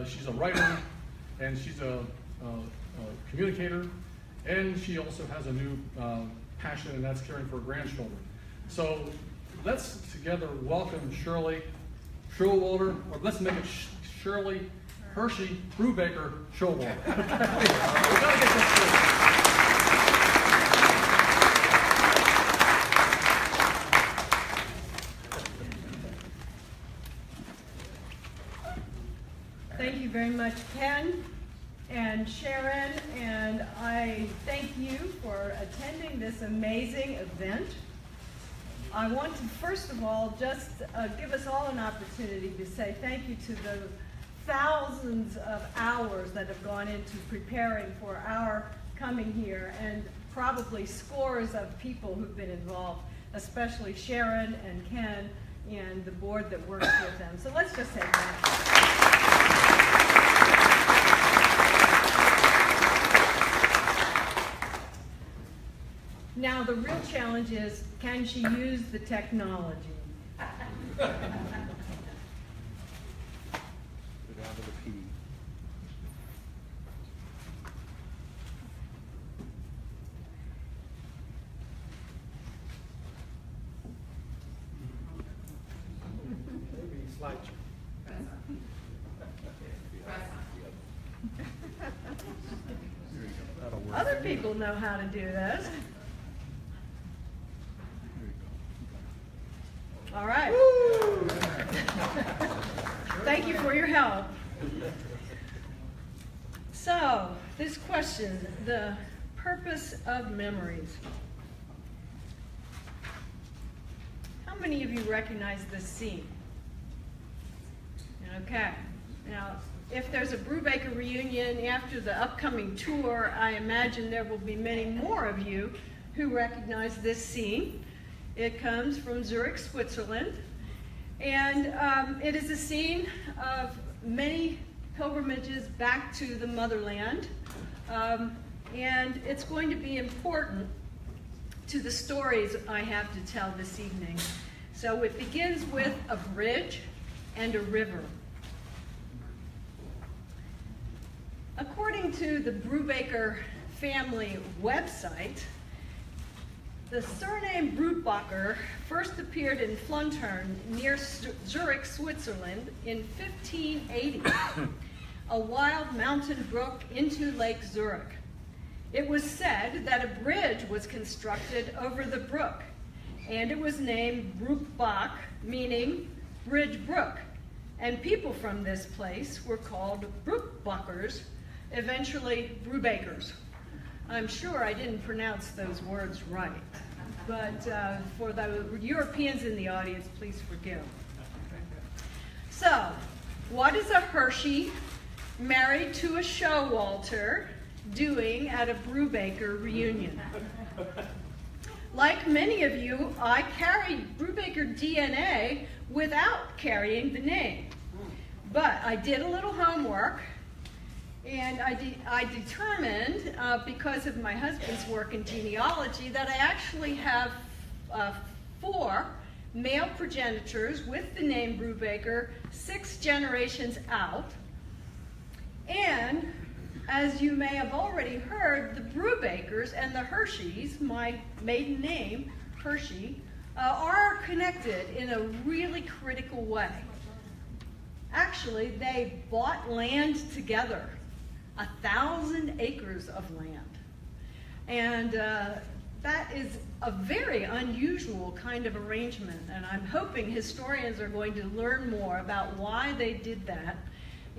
She's a writer, and she's a communicator, and she also has a new passion, and that's caring for grandchildren. So let's together welcome Shirley Showalter, or let's make it Shirley Hershey Brubaker Showalter. We gotta get this straight. Thank you very much, Ken and Sharon, and I thank you for attending this amazing event. I want to, first of all, just give us all an opportunity to say thank you to the thousands of hours that have gone into preparing for our coming here, and probably scores of people who've been involved, especially Sharon and Ken and the board that works with them. So let's just say thank you. Now, the real challenge is, can she use the technology? Go down to the P. Maybe slide you. Other people know how to do this. All right. Thank you for your help. So, this question, the purpose of memories. How many of you recognize this scene? Okay. Now, if there's a Brubaker reunion after the upcoming tour, I imagine there will be many more of you who recognize this scene. It comes from Zurich, Switzerland, and it is a scene of many pilgrimages back to the motherland, and it's going to be important to the stories I have to tell this evening. So it begins with a bridge and a river. According to the Brubaker family website, the surname Brubaker first appeared in Fluntern near Zurich, Switzerland in 1580, a wild mountain brook into Lake Zurich. It was said that a bridge was constructed over the brook, and it was named Brubach, meaning bridge brook, and people from this place were called Brubachers, eventually Brubakers. I'm sure I didn't pronounce those words right, but for the Europeans in the audience, please forgive. So, what is a Hershey married to a Showalter doing at a Brubaker reunion? Like many of you, I carried Brubaker DNA without carrying the name, but I did a little homework. And I determined, because of my husband's work in genealogy, that I actually have 4 male progenitors with the name Brubaker, 6 generations out. And as you may have already heard, the Brubakers and the Hersheys, my maiden name, Hershey, are connected in a really critical way. Actually, they bought land together. 1,000 acres of land. And that is a very unusual kind of arrangement, and I'm hoping historians are going to learn more about why they did that.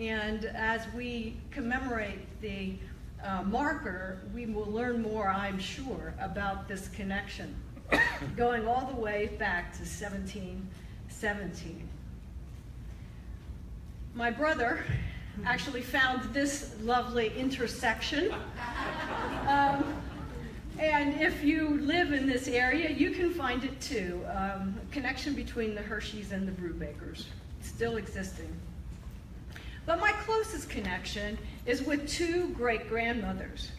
And as we commemorate the marker, we will learn more, I'm sure, about this connection, going all the way back to 1717. My brother actually found this lovely intersection. And if you live in this area, you can find it too. A connection between the Hersheys and the Brubakers, still existing. But my closest connection is with 2 great-grandmothers,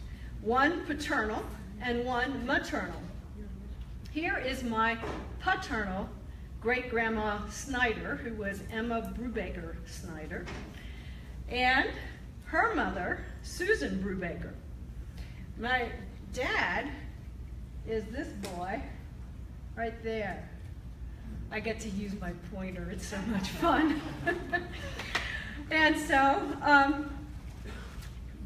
one paternal and one maternal. Here is my paternal great-grandma Snyder, who was Emma Brubaker Snyder. and her mother, Susan Brubaker. My dad is this boy right there. I get to use my pointer, it's so much fun. And so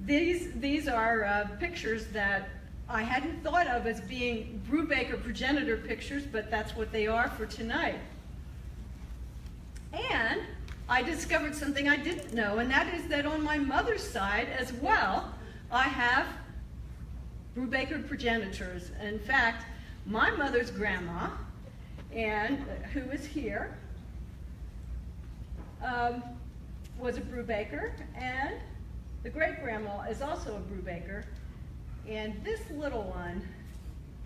these are pictures that I hadn't thought of as being Brubaker progenitor pictures, but that's what they are for tonight. And I discovered something I didn't know, and that is that on my mother's side as well, I have Brubaker progenitors. In fact, my mother's grandma, and who is here, was a Brubaker, and the great-grandma is also a Brubaker, and this little one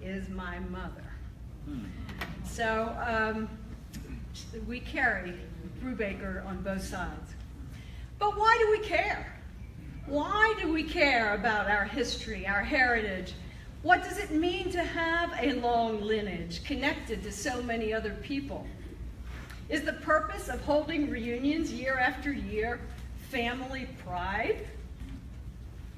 is my mother. So we carry Brubaker on both sides. But why do we care? Why do we care about our history, our heritage? What does it mean to have a long lineage connected to so many other people? Is the purpose of holding reunions year after year family pride?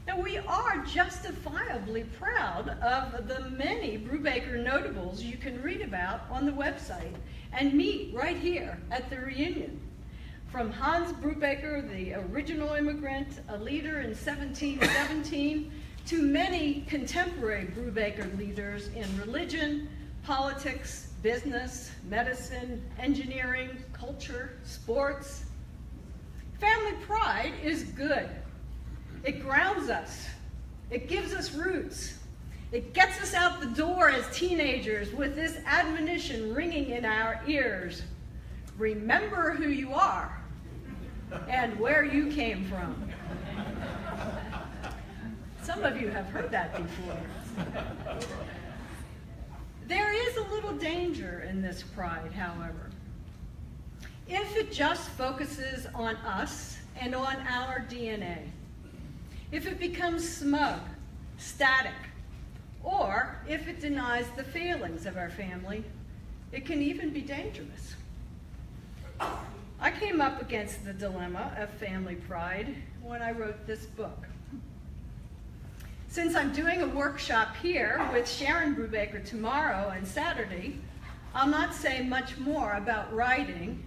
Now, we are justifiably proud of the many Brubaker notables you can read about on the website and meet right here at the reunion. From Hans Brubaker, the original immigrant, a leader in 1717, to many contemporary Brubaker leaders in religion, politics, business, medicine, engineering, culture, sports. Family pride is good. It grounds us. It gives us roots. It gets us out the door as teenagers with this admonition ringing in our ears. Remember who you are and where you came from. Some of you have heard that before. There is a little danger in this pride, however. If it just focuses on us and on our DNA, if it becomes smug, static, or if it denies the failings of our family, it can even be dangerous. I came up against the dilemma of family pride when I wrote this book. Since I'm doing a workshop here with Sharon Brubaker tomorrow and Saturday, I'll not say much more about writing,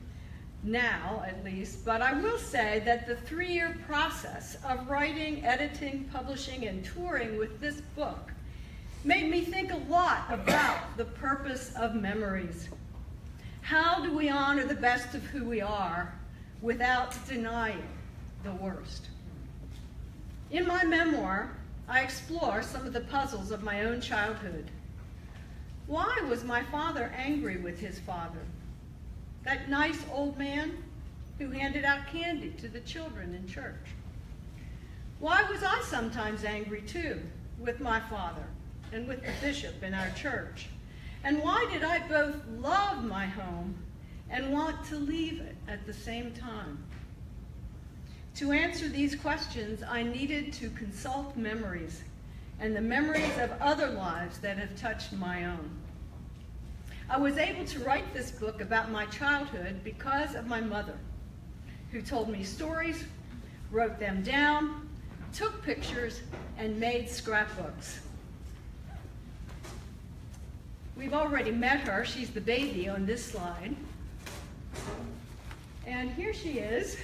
now at least, but I will say that the 3-year process of writing, editing, publishing, and touring with this book made me think a lot about the purpose of memories. How do we honor the best of who we are without denying the worst? In my memoir, I explore some of the puzzles of my own childhood. Why was my father angry with his father? That nice old man who handed out candy to the children in church. Why was I sometimes angry too with my father and with the bishop in our church? And why did I both love my home and want to leave it at the same time? To answer these questions, I needed to consult memories and the memories of other lives that have touched my own. I was able to write this book about my childhood because of my mother, who told me stories, wrote them down, took pictures, and made scrapbooks. We've already met her. She's the baby on this slide. And here she is,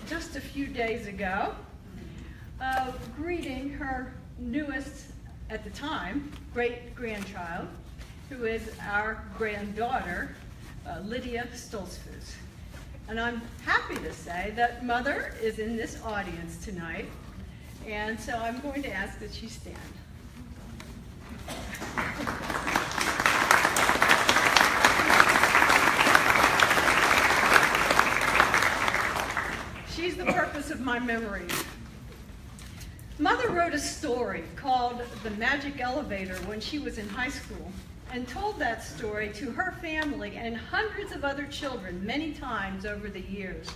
just a few days ago, greeting her newest, at the time, great-grandchild, who is our granddaughter, Lydia Stolzfus. And I'm happy to say that Mother is in this audience tonight, and so I'm going to ask that she stand. She's the purpose of my memories. Mother wrote a story called The Magic Elevator when she was in high school and told that story to her family and hundreds of other children many times over the years.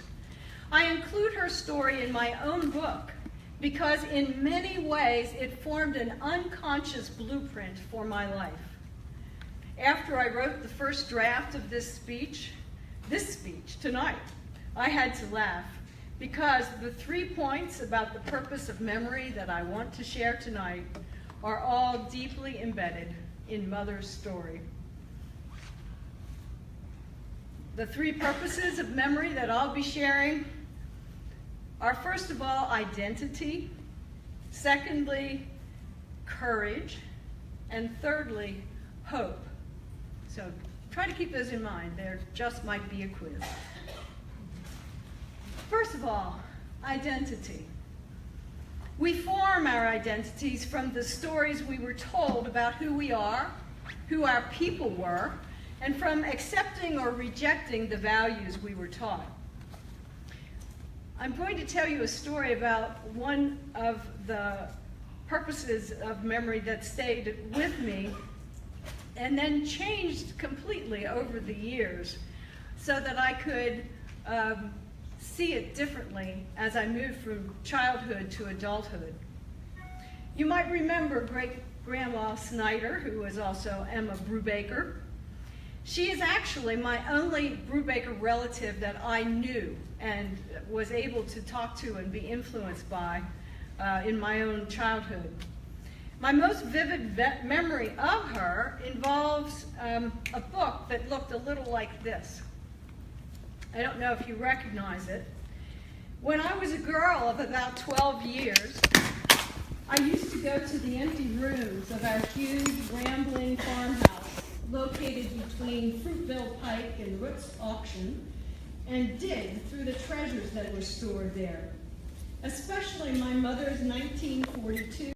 I include her story in my own book because in many ways it formed an unconscious blueprint for my life. After I wrote the first draft of this speech tonight, I had to laugh because the 3 points about the purpose of memory that I want to share tonight are all deeply embedded in Mother's story. The 3 purposes of memory that I'll be sharing are, first of all, identity, secondly, courage, and thirdly, hope. So try to keep those in mind. There just might be a quiz. First of all, identity. We form our identities from the stories we were told about who we are, who our people were, and from accepting or rejecting the values we were taught. I'm going to tell you a story about one of the purposes of memory that stayed with me and then changed completely over the years so that I could see it differently as I moved from childhood to adulthood. You might remember Great-Grandma Snyder, who was also Emma Brubaker. She is actually my only Brubaker relative that I knew and was able to talk to and be influenced by in my own childhood. My most vivid memory of her involves a book that looked a little like this. I don't know if you recognize it. When I was a girl of about 12 years, I used to go to the empty rooms of our huge, rambling farmhouse located between Fruitville Pike and Roots Auction and dig through the treasures that were stored there, especially my mother's 1942